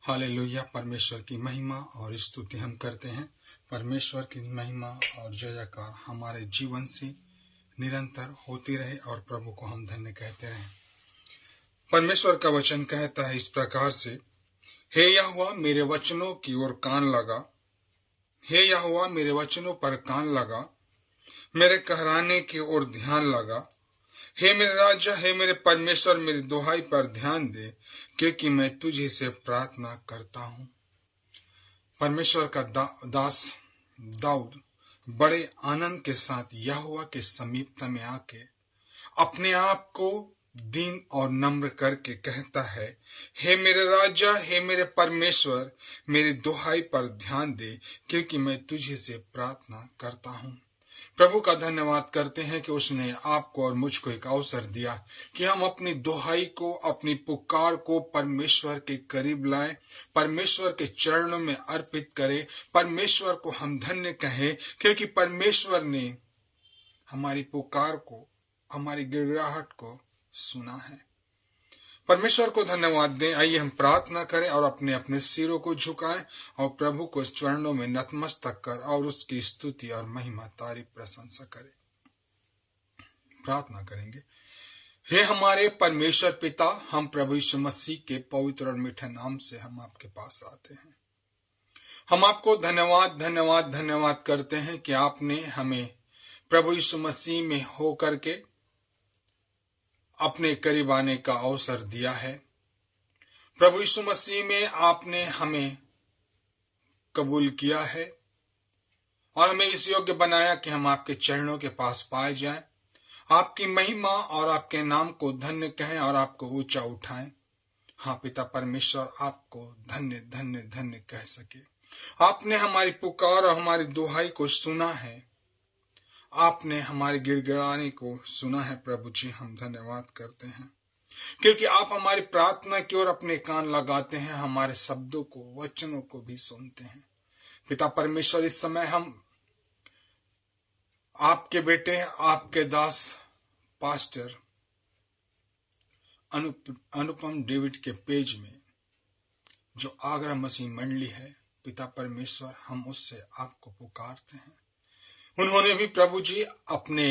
Hallelujah. परमेश्वर की महिमा और स्तुति हम करते हैं। परमेश्वर की महिमा और जय जयकार हमारे जीवन से निरंतर होती रहे और प्रभु को हम धन्य कहते रहें। परमेश्वर का वचन कहता है इस प्रकार से, हे यहोवा मेरे वचनों की ओर कान लगा, हे यहोवा मेरे वचनों पर कान लगा, मेरे कहराने की ओर ध्यान लगा। हे मेरे राजा, हे मेरे परमेश्वर, मेरी दुहाई पर ध्यान दे, क्योंकि मैं तुझे से प्रार्थना करता हूँ। परमेश्वर का दास दाऊद बड़े आनंद के साथ यहोवा के समीपता में आके अपने आप को दीन और नम्र करके कहता है, हे मेरे राजा, हे मेरे परमेश्वर, मेरी दुहाई पर ध्यान दे, क्योंकि मैं तुझे से प्रार्थना करता हूँ। प्रभु का धन्यवाद करते हैं कि उसने आपको और मुझको एक अवसर दिया कि हम अपनी दुहाई को, अपनी पुकार को परमेश्वर के करीब लाएं, परमेश्वर के चरणों में अर्पित करें, परमेश्वर को हम धन्य कहें, क्योंकि परमेश्वर ने हमारी पुकार को, हमारी गिड़गिड़ाहट को सुना है। परमेश्वर को धन्यवाद दें। आइए हम प्रार्थना करें और अपने अपने सिरों को झुकाएं और प्रभु को चरणों में नतमस्तक कर और उसकी स्तुति और महिमा, तारीफ, प्रशंसा करें। प्रार्थना करेंगे। हे हमारे परमेश्वर पिता, हम प्रभु यीशु मसीह के पवित्र और मीठे नाम से हम आपके पास आते हैं। हम आपको धन्यवाद धन्यवाद धन्यवाद करते हैं कि आपने हमें प्रभु यीशु मसीह में होकर के अपने करीब आने का अवसर दिया है। प्रभु यीशु मसीह में आपने हमें कबूल किया है और हमें इस योग्य बनाया कि हम आपके चरणों के पास पाए जाएं, आपकी महिमा और आपके नाम को धन्य कहें और आपको ऊंचा उठाएं। हाँ पिता परमेश्वर, आपको धन्य धन्य धन्य कह सके। आपने हमारी पुकार और हमारी दुहाई को सुना है, आपने हमारे गिड़गिड़ाने को सुना है। प्रभु जी, हम धन्यवाद करते हैं क्योंकि आप हमारी प्रार्थना की ओर अपने कान लगाते हैं, हमारे शब्दों को, वचनों को भी सुनते हैं। पिता परमेश्वर, इस समय हम आपके बेटे, आपके दास पास्टर अनुपम डेविड के पेज में जो आगरा मसीह मंडली है, पिता परमेश्वर, हम उससे आपको पुकारते हैं। उन्होंने भी प्रभु जी अपने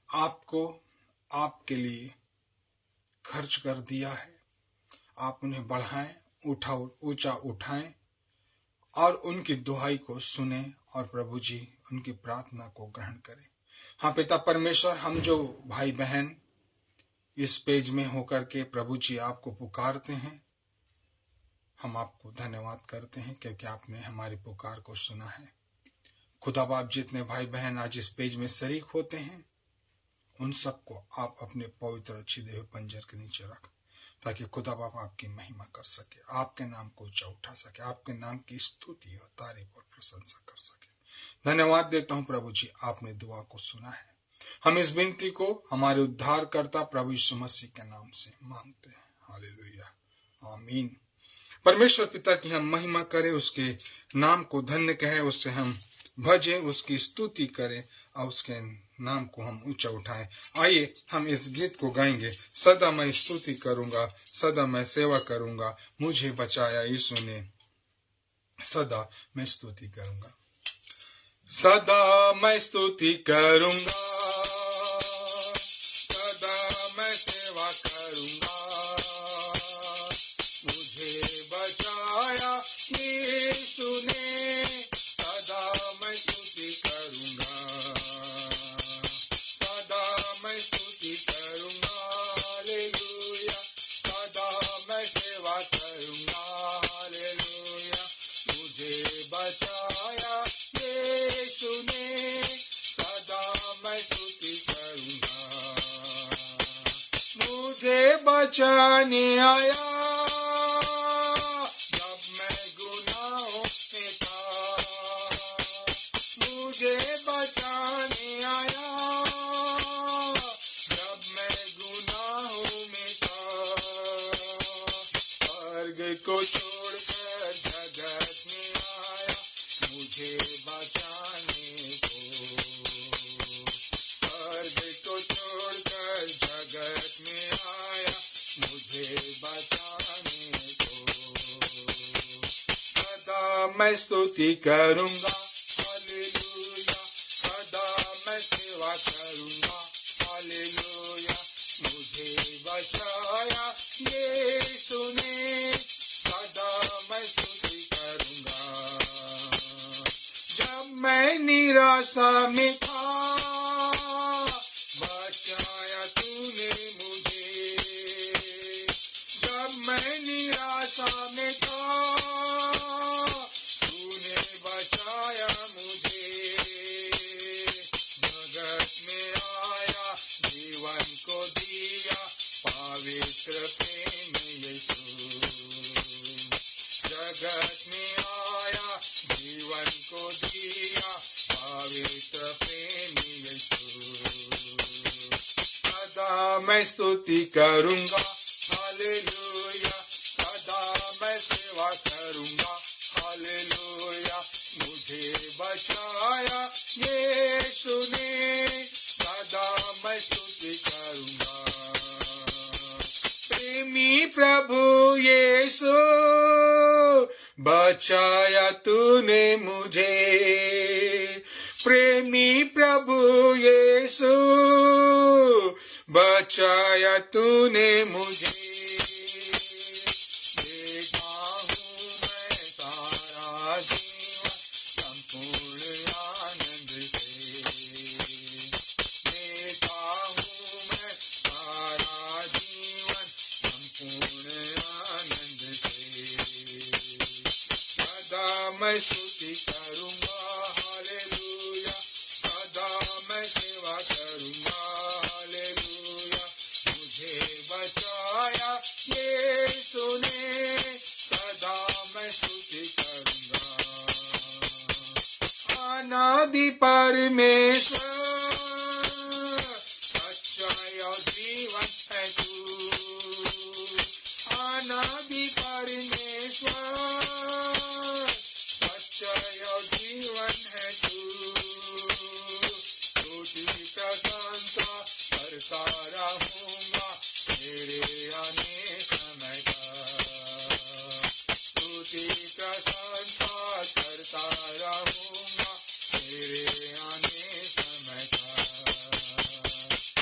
आप को आपके लिए खर्च कर दिया है। आप उन्हें बढ़ाएं, ऊंचा उठाएं और उनकी दुहाई को सुने और प्रभु जी उनकी प्रार्थना को ग्रहण करें। हाँ पिता परमेश्वर, हम जो भाई बहन इस पेज में होकर के प्रभु जी आपको पुकारते हैं, हम आपको धन्यवाद करते हैं क्योंकि आपने हमारी पुकार को सुना है। खुदा बाप, जितने भाई बहन आज इस पेज में शरीक होते हैं, उन सबको आप अपने पवित्र छिदे हुए पंजर के नीचे रख, ताकि खुदा बाप आपकी महिमा कर सके, आपके नाम को ऊंचा उठा सके, आपके नाम की स्तुति और तारीफ और प्रशंसा कर सके। धन्यवाद देता हूं प्रभु जी, आपने दुआ को सुना है। हम इस विनती को हमारे उद्धारकर्ता प्रभु यीशु मसीह के नाम से मांगते हैं। हालेलुया, आमीन। परमेश्वर पिता की हम महिमा करें, उसके नाम को धन्य कहें, उससे हम भजे, उसकी स्तुति करें और उसके नाम को हम ऊंचा उठाएं। आइए हम इस गीत को गाएंगे। सदा मैं स्तुति करूंगा, सदा मैं सेवा करूंगा, मुझे बचाया यीशु ने, सदा मैं स्तुति करूंगा। सदा मैं स्तुति करूंगा, सदा मैं सेवा करूंगा, मुझे बचाया यीशु ने, सदा मैं स्तुति करूंगा, सदा मैं स्तुति करूंगा, हालेलुया, सदा मैं सेवा करूंगा, हालेलुया, मुझे बचाया यीशु ने, सदा मैं स्तुति करूंगा, मुझे बचाने आया जब मैं गुनाहों में था, मुझे बचाने आया जब मैं गुनाहों में था, स्वर्ग को छोड़कर जगत में आया मुझे बचाने को, स्वर्ग को छोड़कर जगत में आया मुझे बचाने को, मैं स्तुति करूंगा, हालेलुया। सदा मैं सेवा करूंगा, हालेलुया। मुझे बचाया यीशु ने, सदा मैं स्तुति करूंगा। जब मैं निराशा में था, बचाया तूने मुझे। जब मैं निराशा में था, तूने बचाया मुझे। जगत में आया, जीवन को दिया, पवित्र प्रेम यीशु। जगत में आया, जीवन को दिया, पवित्र प्रेम यीशु। सदा मैं स्तुति करूंगा, हालेलुया। सदा मैं सेवा करूंगा, हालेलुया। मुझे बचाया यीशु ने, सदा मैं स्तुति करूंगा। प्रेमी प्रभु यीशु, बचाया तूने मुझे। प्रेमी प्रभु यीशु, बचाया तूने मुझे। देखा हूँ मैं तारा जीवन संपूर्ण आनंद से। देखा हूँ मैं तारा जीवन संपूर्ण आनंद से। सदा मैं स्तुति करूंगा, हालेलुया। सदा मैं सेवा करूंगा, हालेलुया। मुझे बचाया यीशु ने, सदा मैं स्तुति करूंगा। अनादि परमेश्वर, सच्चाई और जीवन है तू। अनादि परमेश्वर, सच्चाई और जीवन है तू। स्तुति प्रशंसा करता रहूंगा तेरे आने समय तक। स्तुति प्रशंसा करता रहूंगा तेरे आने समय तक।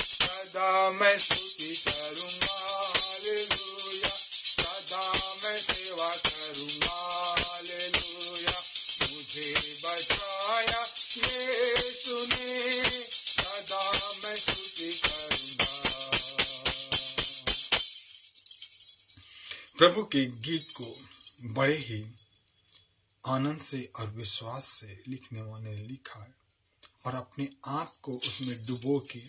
सदा मैं स्तुति करूंगा, हालेलुया। सदा मैं सेवा करूंगा, हालेलुया। मुझे बचाया यीशु ने, सदा मैं स्तुति करूंगा। प्रभु के गीत को बड़े ही आनंद से और विश्वास से लिखने वाले ने लिखा है, और अपने आप को उसमें डुबो के,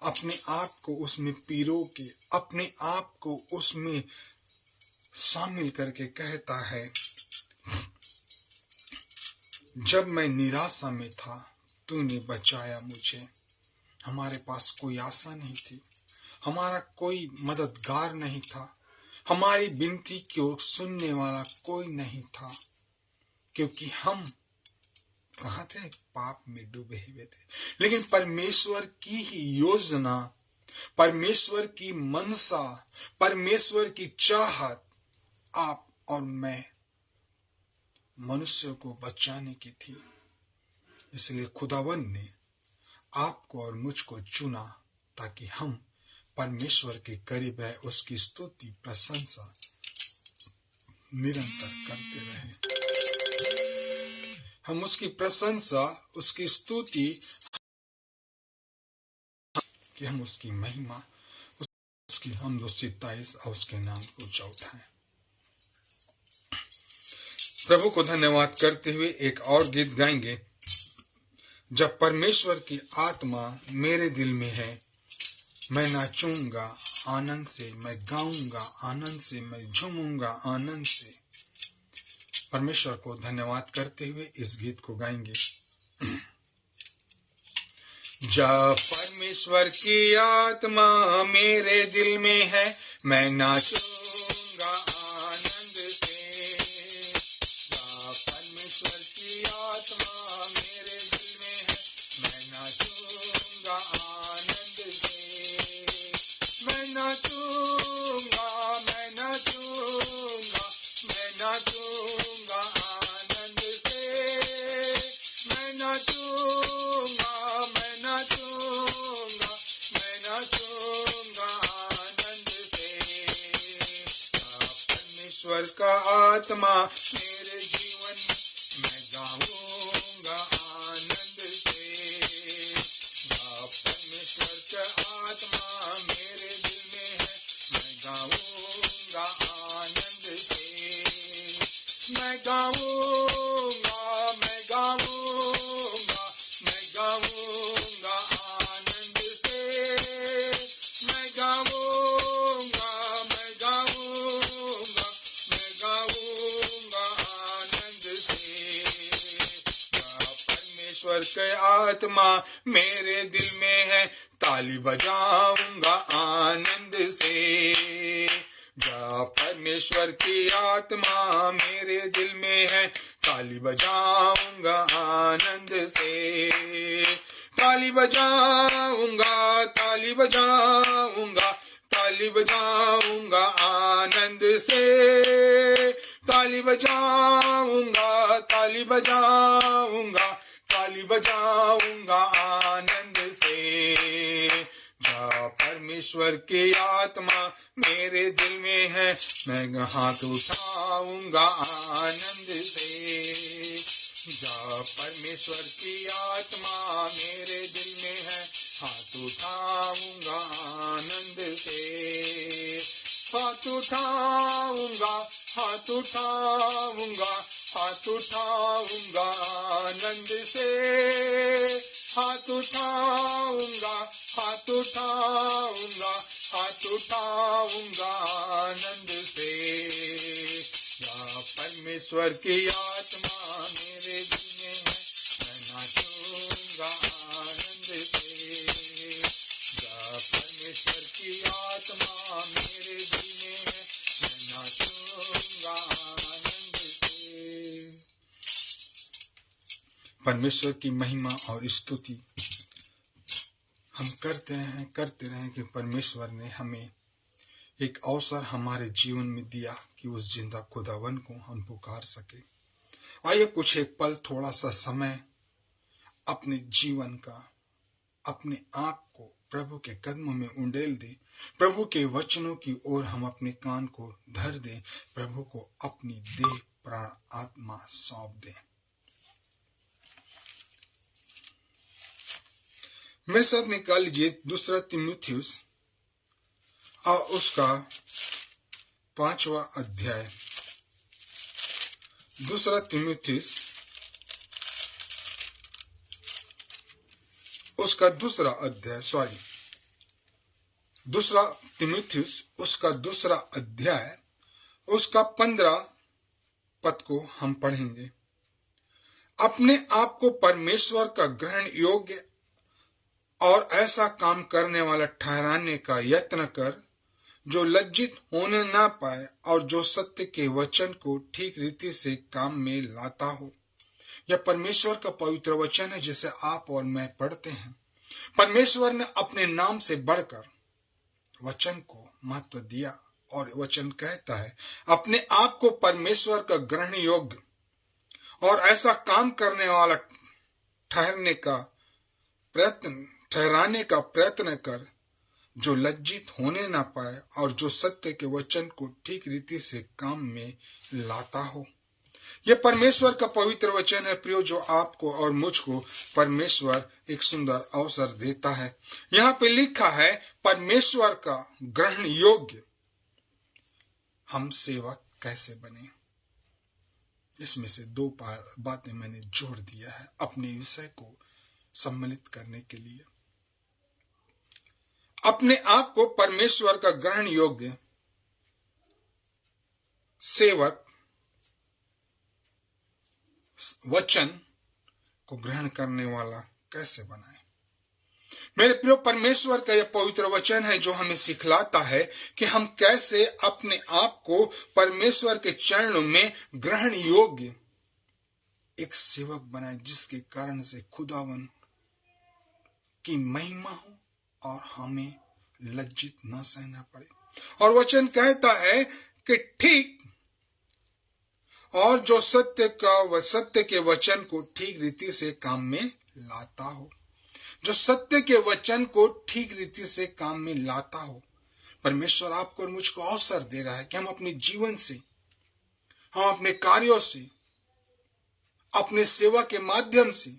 अपने आप को उसमें पीरो के, अपने आप को उसमें शामिल करके कहता है, जब मैं निराशा में था, तूने बचाया मुझे। हमारे पास कोई आशा नहीं थी, हमारा कोई मददगार नहीं था, हमारी विनती को सुनने वाला कोई नहीं था, क्योंकि हम कहाँ थे? पाप में डूबे हुए थे। लेकिन परमेश्वर की ही योजना, परमेश्वर की मनसा, परमेश्वर की चाहत आप और मैं मनुष्य को बचाने की थी। इसलिए खुदावन ने आपको और मुझको चुना, ताकि हम परमेश्वर के करीब रहे, उसकी स्तुति प्रशंसा निरंतर करते रहें। हम उसकी प्रशंसा, उसकी स्तुति, कि हम उसकी महिमा, उसकी हमदो सिताइश और उसके नाम को ऊंचा उठाएं। प्रभु को धन्यवाद करते हुए एक और गीत गाएंगे। जब परमेश्वर की आत्मा मेरे दिल में है, मैं नाचूंगा आनंद से, मैं गाऊंगा आनंद से, मैं झूमूंगा आनंद से। परमेश्वर को धन्यवाद करते हुए इस गीत को गाएंगे। जब परमेश्वर की आत्मा मेरे दिल में है, मैं नाचूंगा आनंद से। जब परमेश्वर की आत्मा मेरे दिल में है, मैं नाचूंगा आनंद से। मैं नाचूंगा, मैं नाचूंगा, मैं नाचूंगा आनंद परमेश्वर का आत्मा मेरे जीवन में मैं गाऊंगा आनंद से। परमेश्वर का आत्मा मेरे दिल में है, मैं गाऊंगा आनंद से। मैं गाऊंगा, मैं गाऊंगा, मैं गाऊंगा आनंद से। मैं गाऊंगा, मैं गाऊंगा, मैं गाऊंगा आनंद से। परमेश्वर के आत्मा मेरे दिल में है, ताली बजाऊंगा आनंद से। परमेश्वर की आत्मा मेरे दिल में है, ताली बजाऊंगा आनंद से। ताली बजाऊंगा, ताली बजाऊंगा, ताली बजाऊंगा आनंद से। ताली बजाऊंगा, ताली बजाऊंगा, ताली बजाऊंगा आनंद से। परमेश्वर की आत्मा मेरे दिल में है, मैं हाथ उठाऊंगा आनंद से। परमेश्वर की आत्मा मेरे दिल में है, हाथ उठाऊंगा आनंद से। हाथ उठाऊंगा, हाथ उठाऊंगा, हाथ उठाऊंगा आनंद से। हाथ उठाऊंगा, हाथ उठाऊंगा, हाथ उठाऊंगा आनंद से। परमेश्वर की आत्मा मेरे दिल में है, मैं नाचूंगा आनंद से। परमेश्वर की आत्मा मेरे दिल में है, मैं नाचूंगा आनंद से। परमेश्वर की महिमा और स्तुति हम करते रहें कि परमेश्वर ने हमें एक अवसर हमारे जीवन में दिया कि उस जिंदा खुदावन को हम पुकार सके। आइए कुछ एक पल, थोड़ा सा समय अपने जीवन का, अपने आप को प्रभु के कदमों में उंडेल दे। प्रभु के वचनों की ओर हम अपने कान को धर दें, प्रभु को अपनी देह प्राण आत्मा सौंप दें। मेरे साथ निकाल लीजिए 2 तीमुथियुस और उसका 5वां अध्याय। 2 तीमुथियुस उसका 2 अध्याय, 2 तीमुथियुस उसका 2 अध्याय, उसका 15 पद को हम पढ़ेंगे। अपने आप को परमेश्वर का ग्रहण योग्य और ऐसा काम करने वाला ठहराने का यत्न कर, जो लज्जित होने ना पाए और जो सत्य के वचन को ठीक रीति से काम में लाता हो। यह परमेश्वर का पवित्र वचन है जिसे आप और मैं पढ़ते हैं। परमेश्वर ने अपने नाम से बढ़कर वचन को महत्व दिया और वचन कहता है, अपने आप को परमेश्वर का ग्रहण योग्य और ऐसा काम करने वाला ठहराने का प्रयत्न कर, जो लज्जित होने ना पाए और जो सत्य के वचन को ठीक रीति से काम में लाता हो। यह परमेश्वर का पवित्र वचन है प्रियो, जो आपको और मुझको परमेश्वर एक सुंदर अवसर देता है। यहाँ पे लिखा है परमेश्वर का ग्रहण योग्य हम सेवक कैसे बने। इसमें से 2 बातें मैंने जोड़ दिया है अपने विषय को सम्मिलित करने के लिए। अपने आप को परमेश्वर का ग्रहण योग्य सेवक, वचन को ग्रहण करने वाला कैसे बनाए। मेरे प्रिय, परमेश्वर का यह पवित्र वचन है जो हमें सिखलाता है कि हम कैसे अपने आप को परमेश्वर के चरणों में ग्रहण योग्य एक सेवक बनाए, जिसके कारण से खुदावन की महिमा हो और हमें लज्जित न सहना पड़े। और वचन कहता है कि ठीक और जो सत्य के वचन को ठीक रीति से काम में लाता हो, जो सत्य के वचन को ठीक रीति से काम में लाता हो। परमेश्वर आपको और मुझको अवसर दे रहा है कि हम अपने जीवन से हम अपने कार्यों से, अपने सेवा के माध्यम से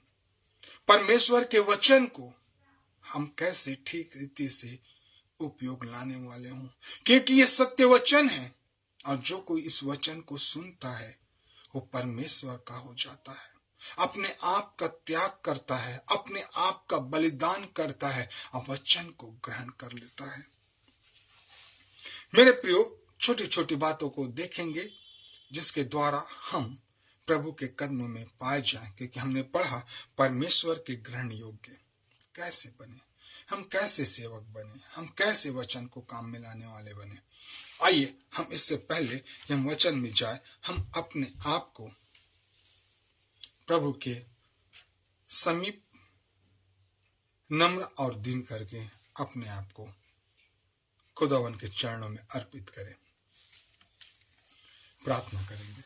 परमेश्वर के वचन को हम कैसे ठीक रीति से उपयोग लाने वाले हों, क्योंकि ये सत्य वचन है और जो कोई इस वचन को सुनता है वो परमेश्वर का हो जाता है, अपने आप का त्याग करता है, अपने आप का बलिदान करता है और वचन को ग्रहण कर लेता है। मेरे प्रियो, छोटी छोटी बातों को देखेंगे जिसके द्वारा हम प्रभु के कदमों में पाए जाएं, क्योंकि हमने पढ़ा परमेश्वर के ग्रहण योग्य कैसे बने, हम कैसे सेवक बने, हम कैसे वचन को काम में लाने वाले बने। आइए हम इससे पहले कि हम वचन में जाए, हम अपने आप को प्रभु के समीप नम्र और दीन करके अपने आप को खुदावन के चरणों में अर्पित करें। प्रार्थना करेंगे।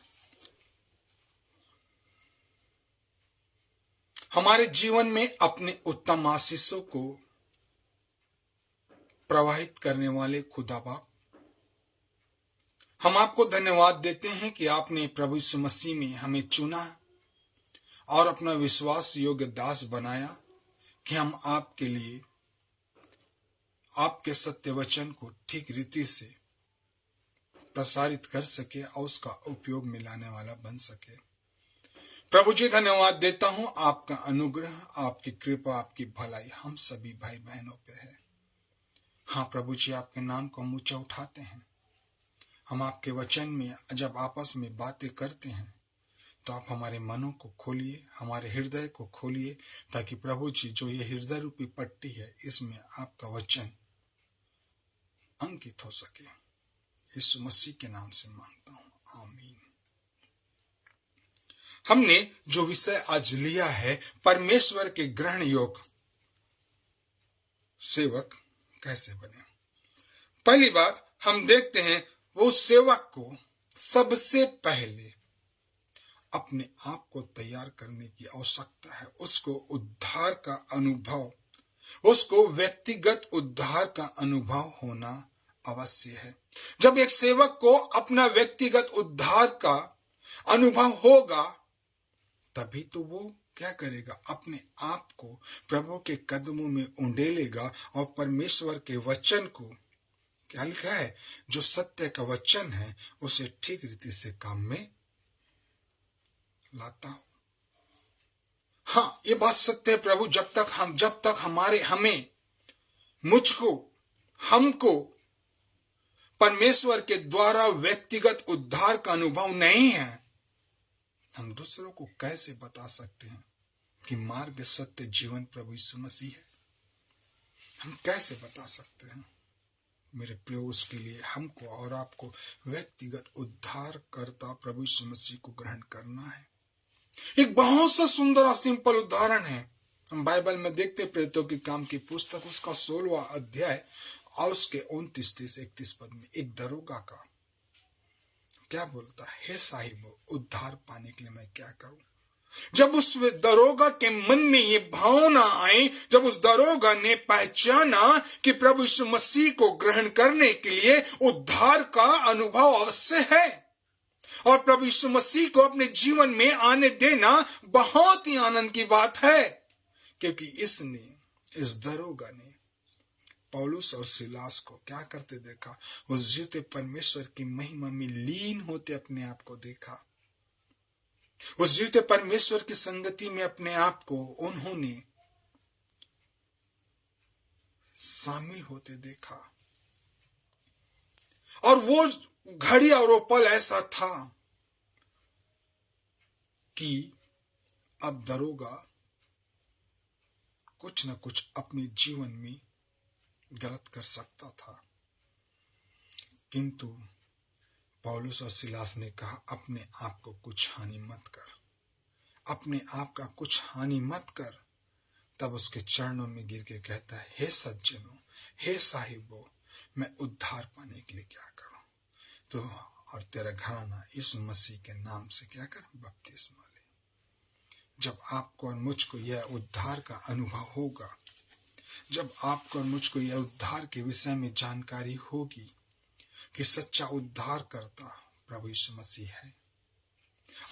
हमारे जीवन में अपने उत्तम आशीषों को प्रवाहित करने वाले खुदा बाप, हम आपको धन्यवाद देते हैं कि आपने प्रभु यीशु मसीह में हमें चुना और अपना विश्वास योग्य दास बनाया कि हम आपके लिए आपके सत्य वचन को ठीक रीति से प्रसारित कर सके और उसका उपयोग में लाने वाला बन सके। प्रभु जी, धन्यवाद देता हूं, आपका अनुग्रह, आपकी कृपा, आपकी भलाई हम सभी भाई बहनों पे है। हाँ प्रभु जी, आपके नाम को हम ऊंचा उठाते हैं। हम आपके वचन में जब आपस में बातें करते हैं तो आप हमारे मनों को खोलिए, हमारे हृदय को खोलिए, ताकि प्रभु जी जो ये हृदय रूपी पट्टी है इसमें आपका वचन अंकित हो सके। यीशु मसीह के नाम से मांगता हूं, आमीन। हमने जो विषय आज लिया है, परमेश्वर के ग्रहण योग्य सेवक कैसे बने। पहली बात हम देखते हैं, वो सेवक को सबसे पहले अपने आप को तैयार करने की आवश्यकता है। उसको उद्धार का अनुभव, उसको व्यक्तिगत उद्धार का अनुभव होना अवश्य है। जब एक सेवक को अपना व्यक्तिगत उद्धार का अनुभव होगा तभी तो वो क्या करेगा, अपने आप को प्रभु के कदमों में उंडेलेगा और परमेश्वर के वचन को, क्या लिखा है, जो सत्य का वचन है उसे ठीक रीति से काम में लाता हूं। हाँ, ये बात सत्य है प्रभु, जब तक हमें मुझको हमको परमेश्वर के द्वारा व्यक्तिगत उद्धार का अनुभव नहीं है, हम दूसरों को कैसे बता सकते हैं कि मार्ग सत्य जीवन प्रभु यीशु मसीह है। हम कैसे बता सकते हैं मेरे प्रियो। उसके लिए हमको और आपको व्यक्तिगत उद्धार करता प्रभु यीशु मसीह को ग्रहण करना है। एक बहुत सा सुंदर और सिंपल उदाहरण है, हम बाइबल में देखते प्रेरितों के काम की पुस्तक उसका 16वां अध्याय और उसके 29 से 31 पद में एक दरोगा का क्या बोलता है, हे साहिब, उद्धार पाने के लिए मैं क्या करूं। जब उस दरोगा के मन में ये भावना आई, जब उस दरोगा ने पहचाना कि प्रभु यीशु मसीह को ग्रहण करने के लिए उद्धार का अनुभव अवश्य है और प्रभु यीशु मसीह को अपने जीवन में आने देना बहुत ही आनंद की बात है, क्योंकि इस दरोगा ने पौलुस और सिलास को क्या करते देखा, उस जीते परमेश्वर की महिमा में लीन होते अपने आप को देखा। उस जीते परमेश्वर की संगति में अपने आप को उन्होंने शामिल होते देखा। और वो घड़ी और वो पल ऐसा था कि अब दरोगा कुछ न कुछ अपने जीवन में गलत कर सकता था, किंतु पौलुस और सिलास ने कहा, अपने आप को कुछ हानि मत कर, अपने आप का कुछ हानि मत कर। तब उसके चरणों में गिर के कहता है, हे सज्जनों, हे साहिबों, मैं उद्धार पाने के लिए क्या करूं। तो और तेरा घराना यीशु मसीह के नाम से क्या कर, बपतिस्मा ले। जब आपको और मुझको यह उद्धार का अनुभव होगा, जब आपको और मुझको यह उद्धार के विषय में जानकारी होगी कि सच्चा उद्धार करता प्रभु यीशु मसीह है,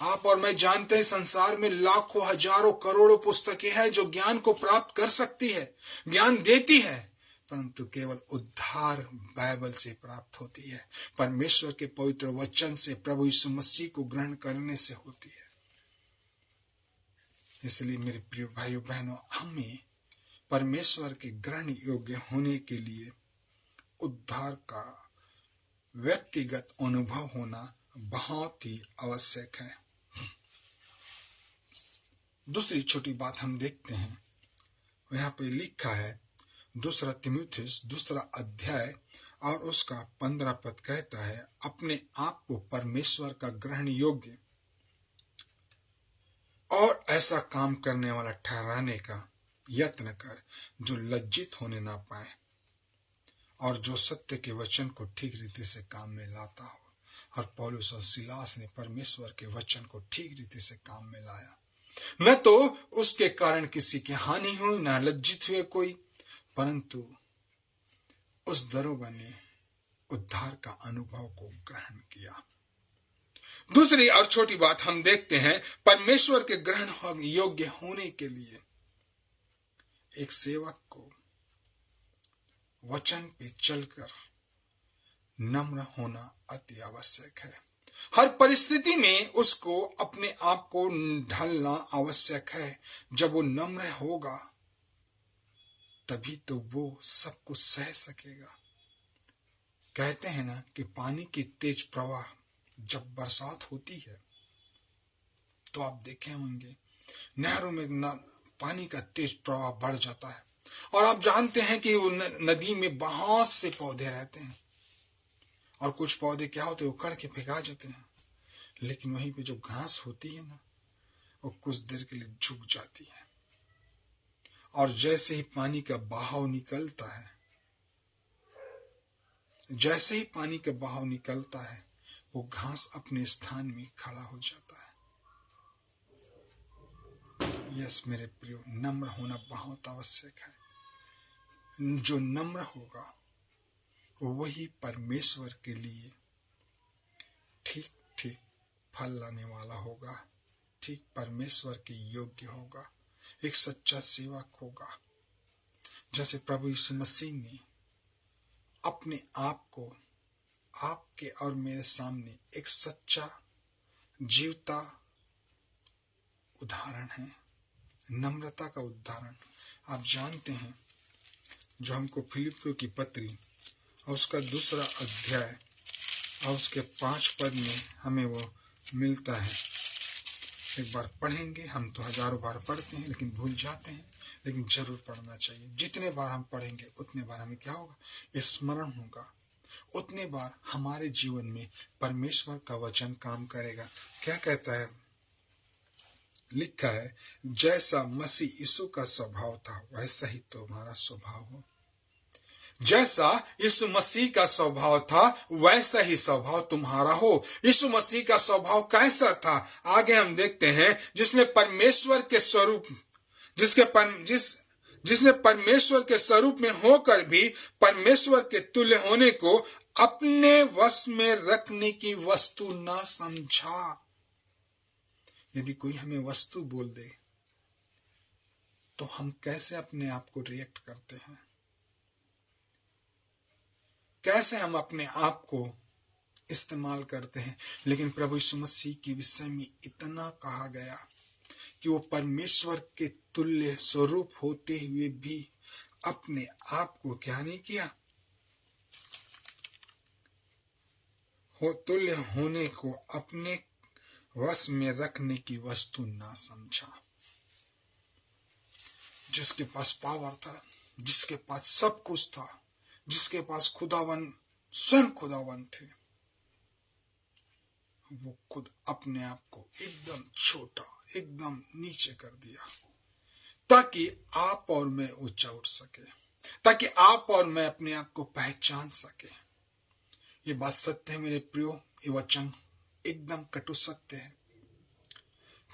आप और मैं जानते हैं संसार में लाखों हजारों करोड़ों पुस्तकें हैं जो ज्ञान को प्राप्त कर सकती है, ज्ञान देती है, परंतु केवल उद्धार बाइबल से प्राप्त होती है, परमेश्वर के पवित्र वचन से, प्रभु यीशु मसीह को ग्रहण करने से होती है। इसलिए मेरे प्रिय भाइयों बहनों, हमें परमेश्वर के ग्रहण योग्य होने के लिए उद्धार का व्यक्तिगत अनुभव होना बहुत ही आवश्यक है। दूसरी छोटी बात हम देखते हैं, यहाँ पे लिखा है 2 तीमुथियुस 2 अध्याय और उसका 15 पद कहता है, अपने आप को परमेश्वर का ग्रहण योग्य और ऐसा काम करने वाला ठहराने का यत्न कर जो लज्जित होने ना पाए और जो सत्य के वचन को ठीक रीति से काम में लाता हो। और पौलुस और सिलास ने परमेश्वर के वचन को ठीक रीति से काम में लाया, न तो उसके कारण किसी की हानि हुई, न लज्जित हुए कोई, परंतु उस दरोगा ने उद्धार का अनुभव को ग्रहण किया। दूसरी और छोटी बात हम देखते हैं, परमेश्वर के ग्रहण योग्य होने के लिए एक सेवक को वचन पे चलकर नम्र होना अति आवश्यक है। हर परिस्थिति में उसको अपने आप को ढालना आवश्यक है। जब वो नम्र होगा तभी तो वो सब कुछ सह सकेगा। कहते हैं ना कि पानी की तेज प्रवाह जब बरसात होती है तो आप देखे होंगे नहरों में पानी का तेज प्रवाह बढ़ जाता है, और आप जानते हैं कि नदी में बहुत से पौधे रहते हैं और कुछ पौधे क्या होते हैं, उखड़ के फेंका जाते हैं, लेकिन वहीं पे जो घास होती है ना, वो कुछ देर के लिए झुक जाती है, और जैसे ही पानी का बहाव निकलता है, जैसे ही पानी का बहाव निकलता है, वो घास अपने स्थान में खड़ा हो जाता है। यस मेरे प्रियो, नम्र होना बहुत आवश्यक है। जो नम्र होगा वही परमेश्वर के लिए ठीक ठीक फल लाने वाला होगा, ठीक परमेश्वर के योग्य होगा, एक सच्चा सेवक होगा। जैसे प्रभु यीशु मसीह ने अपने आप को आपके और मेरे सामने एक सच्चा जीवता उदाहरण है, नम्रता का उदाहरण। आप जानते हैं जो हमको फिलिपियों की पत्री और उसका 2 अध्याय और उसके 5 पद में हमें वो मिलता है। एक बार पढ़ेंगे, हम तो हजारों बार पढ़ते हैं लेकिन भूल जाते हैं, लेकिन जरूर पढ़ना चाहिए। जितने बार हम पढ़ेंगे उतने बार हमें क्या होगा, स्मरण होगा, उतने बार हमारे जीवन में परमेश्वर का वचन काम करेगा। क्या कहता है, लिखा है, जैसा मसीह यीशु का स्वभाव था वैसा ही तुम्हारा स्वभाव हो। जैसा यीशु मसीह का स्वभाव था वैसा ही स्वभाव तुम्हारा हो। यीशु मसीह का स्वभाव कैसा था, आगे हम देखते हैं, जिसने परमेश्वर के स्वरूप जिसने परमेश्वर के स्वरूप में होकर भी परमेश्वर के तुल्य होने को अपने वश में रखने की वस्तु ना समझा। यदि कोई हमें वस्तु बोल दे तो हम कैसे अपने आप को रिएक्ट करते हैं, कैसे हम अपने आप को इस्तेमाल करते हैं। लेकिन प्रभु यीशु मसीह के विषय में इतना कहा गया कि वो परमेश्वर के तुल्य स्वरूप होते हुए भी अपने आप को क्या नहीं किया, तुल्य होने को अपने वश में रखने की वस्तु ना समझा। जिसके पास पावर था, जिसके पास सब कुछ था, जिसके पास खुदावन स्वयं खुदावन थे, वो खुद अपने आप को एकदम छोटा, एकदम नीचे कर दिया ताकि आप और मैं ऊंचा उठ सके, ताकि आप और मैं अपने आप को पहचान सके। ये बात सत्य है मेरे प्रियो, ये वचन एकदम कटु सत्य है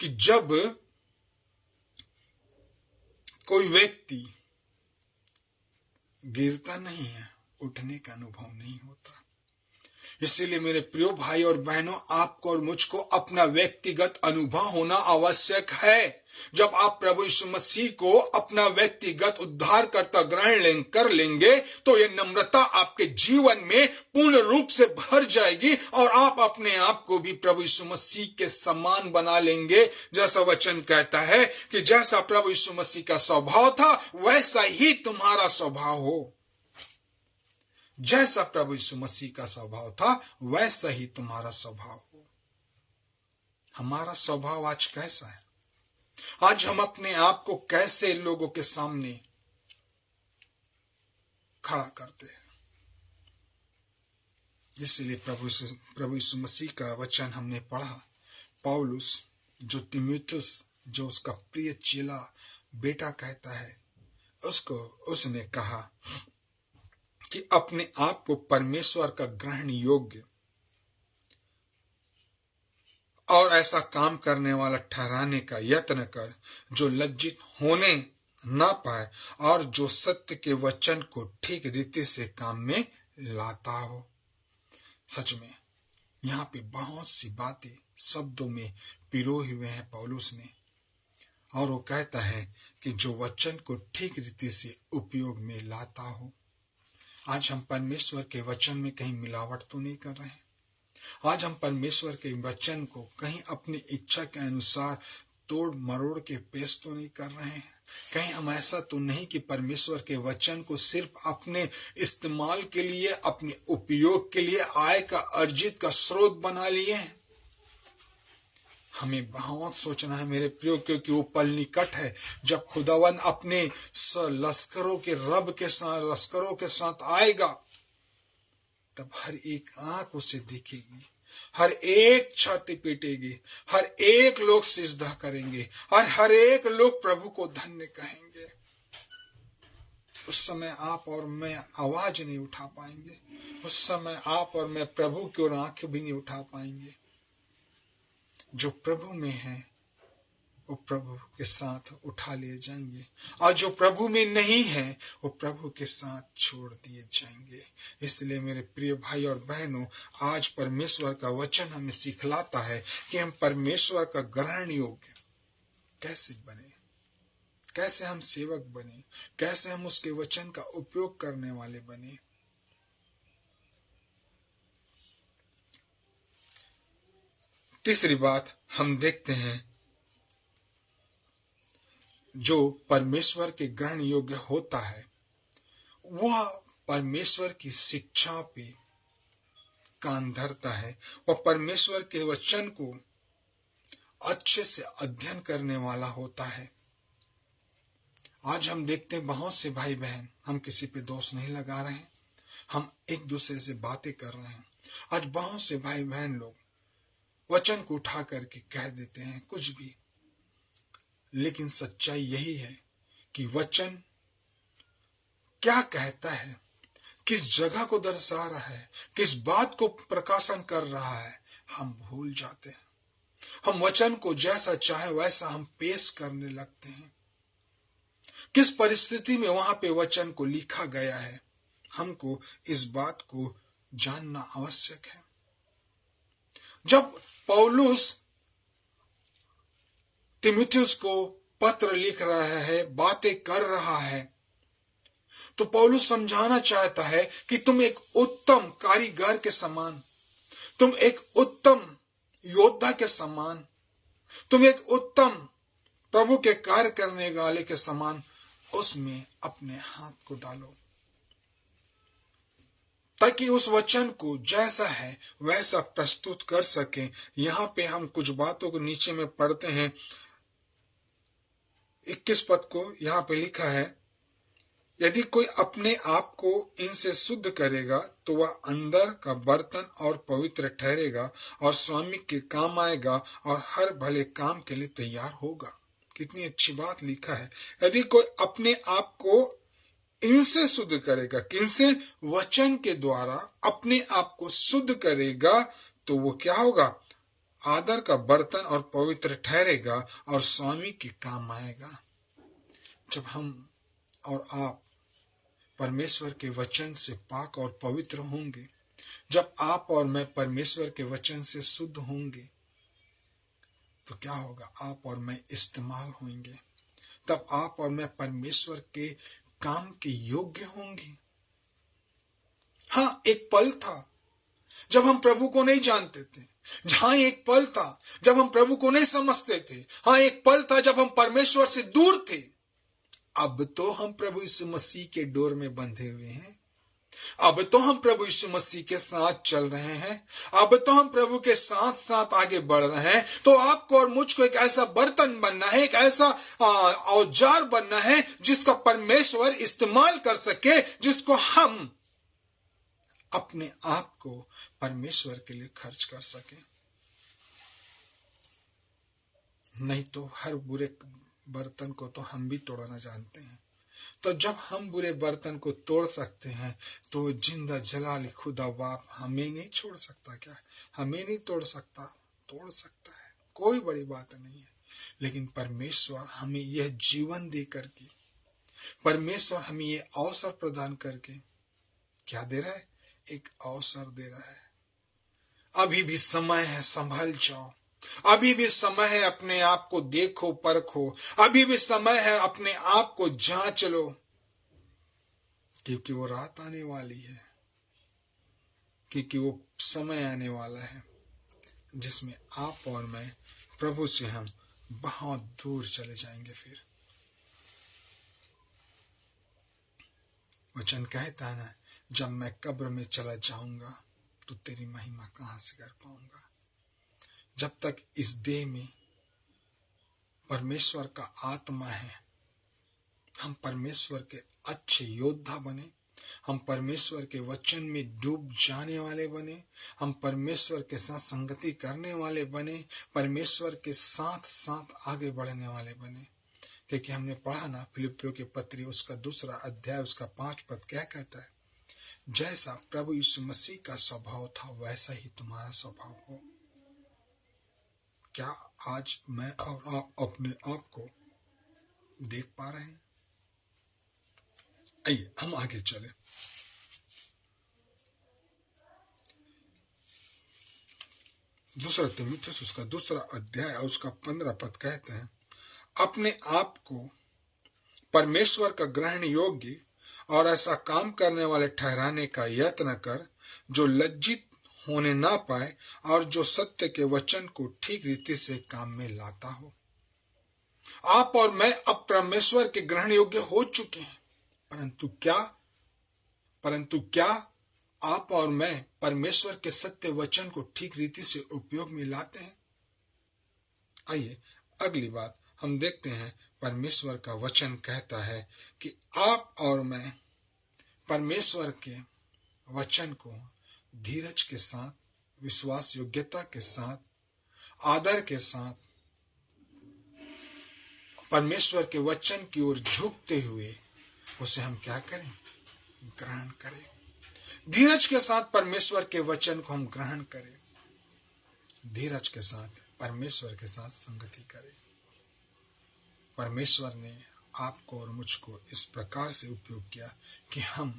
कि जब कोई व्यक्ति गिरता नहीं है, उठने का अनुभव नहीं होता। इसीलिए मेरे प्रिय भाई और बहनों, आपको और मुझको अपना व्यक्तिगत अनुभव होना आवश्यक है। जब आप प्रभु यीशु मसीह को अपना व्यक्तिगत उद्धारकर्ता ग्रहण कर लेंगे तो ये नम्रता आपके जीवन में पूर्ण रूप से भर जाएगी और आप अपने आप को भी प्रभु यीशु मसीह के समान बना लेंगे। जैसा वचन कहता है कि जैसा प्रभु यीशु मसीह का स्वभाव था वैसा ही तुम्हारा स्वभाव हो। जैसा प्रभु यीशु मसीह का स्वभाव था वैसा ही तुम्हारा स्वभाव हो। हमारा स्वभाव आज कैसा है? आज हम अपने आप को कैसे लोगों के सामने खड़ा करते हैं? इसलिए प्रभु यीशु मसीह का वचन हमने पढ़ा। पौलुस जो तीमुथियुस, जो उसका प्रिय चेला बेटा कहता है, उसने कहा कि अपने आप को परमेश्वर का ग्रहण योग्य और ऐसा काम करने वाला ठहराने का यत्न कर, जो लज्जित होने ना पाए और जो सत्य के वचन को ठीक रीति से काम में लाता हो। सच में यहाँ पे बहुत सी बातें शब्दों में पिरोए हुए हैं पौलुस ने, और वो कहता है कि जो वचन को ठीक रीति से उपयोग में लाता हो। आज हम परमेश्वर के वचन में कहीं मिलावट तो नहीं कर रहे हैं। आज हम परमेश्वर के वचन को कहीं अपनी इच्छा के अनुसार तोड़ मरोड़ के पेश तो नहीं कर रहे हैं। कहीं हम ऐसा तो नहीं कि परमेश्वर के वचन को सिर्फ अपने इस्तेमाल के लिए, अपने उपयोग के लिए, आय का अर्जित का स्रोत बना लिए हैं। हमें बहुत सोचना है मेरे प्रियो, क्योंकि वो पल निकट है जब खुदावन अपने लश्करों के रब के साथ, लश्करों के साथ आएगा। तब हर एक आंख उसे देखेगी, हर एक छाती पीटेगी, हर एक लोग सिजदा करेंगे और हर एक लोग प्रभु को धन्य कहेंगे। उस समय आप और मैं आवाज नहीं उठा पाएंगे। उस समय आप और मैं प्रभु की ओर आंखें भी नहीं उठा पाएंगे। जो प्रभु में है वो प्रभु के साथ उठा लिए जाएंगे, और जो प्रभु में नहीं है वो प्रभु के साथ छोड़ दिए जाएंगे। इसलिए मेरे प्रिय भाई और बहनों, आज परमेश्वर का वचन हमें सिखलाता है कि हम परमेश्वर का ग्रहण योग्य कैसे बने, कैसे हम सेवक बने, कैसे हम उसके वचन का उपयोग करने वाले बने। तीसरी बात हम देखते हैं, जो परमेश्वर के ग्रहण योग्य होता है वह परमेश्वर की शिक्षा पे कान धरता है। वह परमेश्वर के वचन को अच्छे से अध्ययन करने वाला होता है। आज हम देखते हैं बहुत से भाई बहन, हम किसी पे दोष नहीं लगा रहे हैं, हम एक दूसरे से बातें कर रहे हैं। आज बहुत से भाई बहन लोग वचन को उठा करके कह देते हैं कुछ भी, लेकिन सच्चाई यही है कि वचन क्या कहता है, किस जगह को दर्शा रहा है, किस बात को प्रकाशन कर रहा है, हम भूल जाते हैं। हम वचन को जैसा चाहे वैसा हम पेश करने लगते हैं। किस परिस्थिति में वहां पे वचन को लिखा गया है, हमको इस बात को जानना आवश्यक है। जब पौलुस तीमुथियुस को पत्र लिख रहा है, बातें कर रहा है, तो पौलुस समझाना चाहता है कि तुम एक उत्तम कारीगर के समान, तुम एक उत्तम योद्धा के समान, तुम एक उत्तम प्रभु के कार्य करने वाले के समान उसमें अपने हाथ को डालो, ताकि उस वचन को जैसा है वैसा प्रस्तुत कर सकें। यहां पे हम कुछ बातों को नीचे में पढ़ते हैं। 21 पद को यहाँ पे लिखा है, यदि कोई अपने आप को इनसे शुद्ध करेगा तो वह अंदर का बर्तन और पवित्र ठहरेगा और स्वामी के काम आएगा और हर भले काम के लिए तैयार होगा। कितनी अच्छी बात लिखा है। यदि कोई अपने आप को इनसे शुद्ध करेगा, किनसे? वचन के द्वारा अपने आप को शुद्ध करेगा तो वो क्या होगा? आदर का बर्तन और पवित्र ठहरेगा और स्वामी के काम आएगा। जब हम और आप परमेश्वर के वचन से पाक और पवित्र होंगे, जब आप और मैं परमेश्वर के वचन से शुद्ध होंगे तो क्या होगा? आप और मैं इस्तेमाल होंगे। तब आप और मैं परमेश्वर के काम के योग्य होंगे। हाँ, एक पल था जब हम प्रभु को नहीं जानते थे। जहां एक पल था जब हम प्रभु को नहीं समझते थे। हाँ, एक पल था जब हम परमेश्वर से दूर थे। अब तो हम प्रभु यीशु मसीह के डोर में बंधे हुए हैं। अब तो हम प्रभु यीशु मसीह के साथ चल रहे हैं। अब तो हम प्रभु के साथ साथ आगे बढ़ रहे हैं। तो आपको और मुझको एक ऐसा बर्तन बनना है, एक ऐसा औजार बनना है जिसका परमेश्वर इस्तेमाल कर सके, जिसको हम अपने आप को परमेश्वर के लिए खर्च कर सके। नहीं तो हर बुरे बर्तन को तो हम भी तोड़ना जानते हैं। तो जब हम बुरे बर्तन को तोड़ सकते हैं तो जिंदा जलाली खुदा बाप हमें नहीं छोड़ सकता क्या? हमें नहीं तोड़ सकता? तोड़ सकता है, कोई बड़ी बात नहीं है। लेकिन परमेश्वर हमें यह जीवन दे करके, परमेश्वर हमें यह अवसर प्रदान करके क्या दे रहा है? एक अवसर दे रहा है। अभी भी समय है, संभल जाओ। अभी भी समय है, अपने आप को देखो, परखो। अभी भी समय है, अपने आप को जांच लो, क्योंकि वो रात आने वाली है, क्योंकि वो समय आने वाला है जिसमें आप और मैं प्रभु से हम बहुत दूर चले जाएंगे। फिर वचन कहता है ना, जब मैं कब्र में चला जाऊंगा तो तेरी महिमा कहां से कर पाऊंगा? जब तक इस देह में परमेश्वर का आत्मा है, हम परमेश्वर के अच्छे योद्धा बने, हम परमेश्वर के वचन में डूब जाने वाले बने, हम परमेश्वर के साथ संगति करने वाले बने, परमेश्वर के साथ साथ आगे बढ़ने वाले बने। क्योंकि हमने पढ़ा ना, फिलिप्पियों के पत्री उसका 2 अध्याय उसका 5 पद क्या कहता है? जैसा प्रभु यीशु मसीह का स्वभाव था वैसा ही तुम्हारा स्वभाव हो। क्या आज मैं और आप अपने आप को देख पा रहे हैं? आइए हम आगे चले। दूसरा तीमुथियुस उसका 2 अध्याय और उसका 15 पद कहते हैं, अपने आप को परमेश्वर का ग्रहण योग्य और ऐसा काम करने वाले ठहराने का यत्न कर, जो लज्जित होने ना पाए और जो सत्य के वचन को ठीक रीति से काम में लाता हो। आप और मैं अब परमेश्वर के ग्रहण योग्य हो चुके हैं, परंतु क्या आप और मैं परमेश्वर के सत्य वचन को ठीक रीति से उपयोग में लाते हैं? आइए अगली बात हम देखते हैं। परमेश्वर का वचन कहता है कि आप और मैं परमेश्वर के वचन को धीरज के साथ, विश्वास योग्यता के साथ, आदर के साथ परमेश्वर के वचन की ओर झुकते हुए उसे हम क्या करें? ग्रहण करें। धीरज के साथ परमेश्वर के वचन को हम ग्रहण करें, धीरज के साथ परमेश्वर के साथ संगति करें। परमेश्वर ने आपको और मुझको इस प्रकार से उपयोग किया कि हम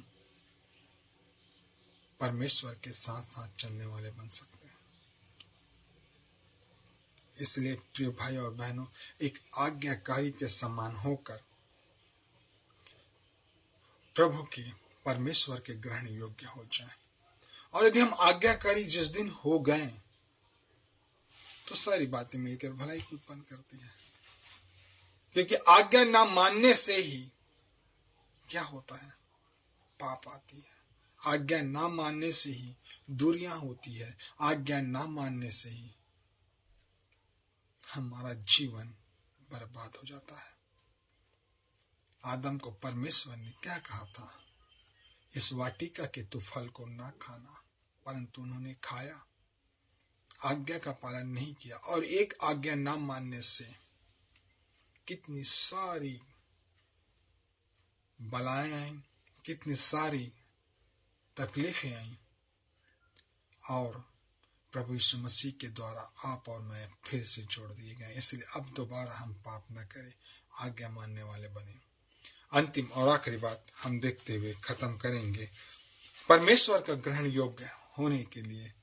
परमेश्वर के साथ साथ चलने वाले बन सकते हैं। इसलिए प्रिय भाई और बहनों, एक आज्ञाकारी के समान होकर प्रभु की परमेश्वर के ग्रहण योग्य हो जाए। और यदि हम आज्ञाकारी जिस दिन हो गए तो सारी बातें मिलकर भलाई की उत्पन्न करती है। क्योंकि आज्ञा ना मानने से ही क्या होता है? पाप आती है। आज्ञा ना मानने से ही दूरियां होती है। आज्ञा ना मानने से ही हमारा जीवन बर्बाद हो जाता है। आदम को परमेश्वर ने क्या कहा था? इस वाटिका के तू फल को ना खाना, परंतु उन्होंने खाया, आज्ञा का पालन नहीं किया। और एक आज्ञा ना मानने से कितनी सारी बलाएं आई, कितनी सारी तकलीफें आई, और प्रभु यीशु मसीह के द्वारा आप और मैं फिर से जोड़ दिए गए। इसलिए अब दोबारा हम पाप न करें, आज्ञा मानने वाले बने। अंतिम और आखिरी बात हम देखते हुए खत्म करेंगे। परमेश्वर का ग्रहण योग्य होने के लिए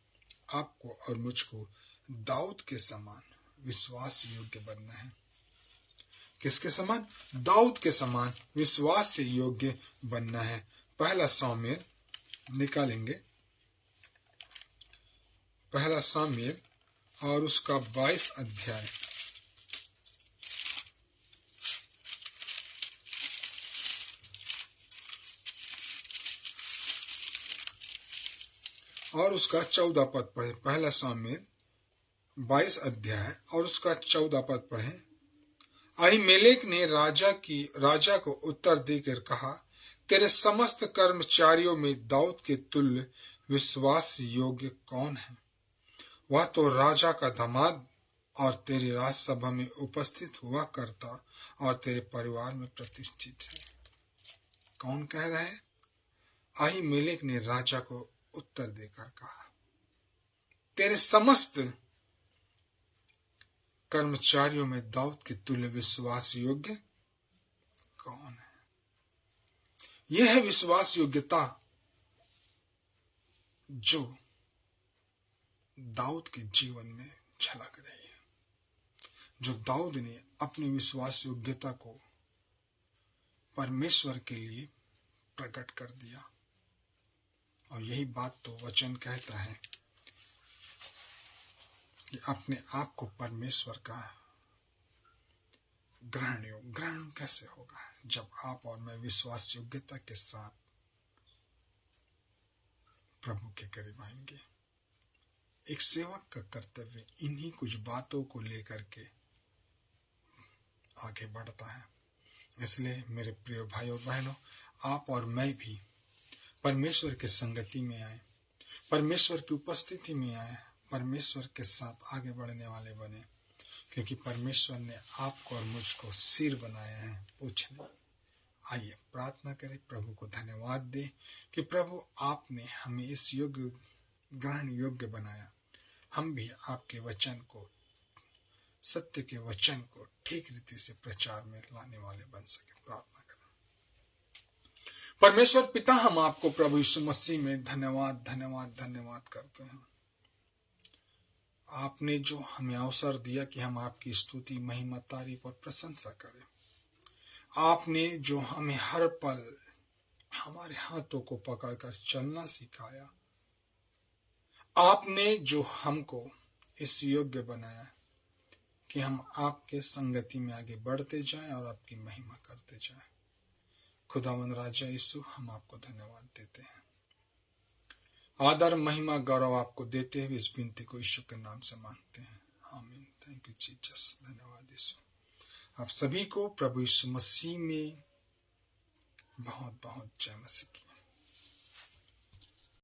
आपको और मुझको दाऊद के समान विश्वास योग्य बनना है। किसके समान? दाऊद के समान विश्वास से योग्य बनना है। पहला शामूएल निकालेंगे, पहला शामूएल और उसका 22 अध्याय। और उसका 14 पद पढ़े। पहला शामूएल 22 अध्याय और उसका 14 पद पढ़े। अहीमेलेक ने राजा को उत्तर देकर कहा, तेरे समस्त कर्मचारियों में दाऊद के तुल्य विश्वास योग्य कौन है? वह तो राजा का दामाद और तेरी राजसभा में उपस्थित हुआ करता और तेरे परिवार में प्रतिष्ठित है। कौन कह रहा है? अहीमेलेक ने राजा को उत्तर देकर कहा, तेरे समस्त कर्मचारियों में दाऊद के तुल्य विश्वास योग्य कौन है? यह है विश्वास योग्यता जो दाऊद के जीवन में झलक रही है, जो दाऊद ने अपनी विश्वास योग्यता को परमेश्वर के लिए प्रकट कर दिया। और यही बात तो वचन कहता है कि अपने आप को परमेश्वर का ग्रहण कैसे होगा? जब आप और मैं विश्वास योग्यता के साथ प्रभु के करीब आएंगे। एक सेवक का कर्तव्य इन्हीं कुछ बातों को लेकर के आगे बढ़ता है। इसलिए मेरे प्रिय भाइयों और बहनों, आप और मैं भी परमेश्वर के संगति में आए, परमेश्वर की उपस्थिति में आए, परमेश्वर के साथ आगे बढ़ने वाले बने, क्योंकि परमेश्वर ने आपको और मुझको सिर बनाया है, पूछने। आइए प्रार्थना करें, प्रभु को धन्यवाद दें कि प्रभु आपने हमें इस योग्य ग्रहण योग्य बनाया। हम भी आपके वचन को, सत्य के वचन को ठीक रीति से प्रचार में लाने वाले बन सके। प्रार्थना करें। परमेश्वर पिता, हम आपको प्रभु यीशु मसीह में धन्यवाद धन्यवाद धन्यवाद करते हैं। आपने जो हमें अवसर दिया कि हम आपकी स्तुति, महिमा, तारीफ और प्रशंसा करें। आपने जो हमें हर पल हमारे हाथों को पकड़कर चलना सिखाया। आपने जो हमको इस योग्य बनाया कि हम आपके संगति में आगे बढ़ते जाएं और आपकी महिमा करते जाएं। खुदावंद राजा यीशु, हम आपको धन्यवाद देते हैं। आदर, महिमा, गौरव आपको देते हुए इस विनती को यीशु के नाम से मांगते हैं। आमीन। Thank you Jesus. धन्यवाद यीशु। आप सभी को प्रभु यीशु मसीह में बहुत बहुत जय मसीह की।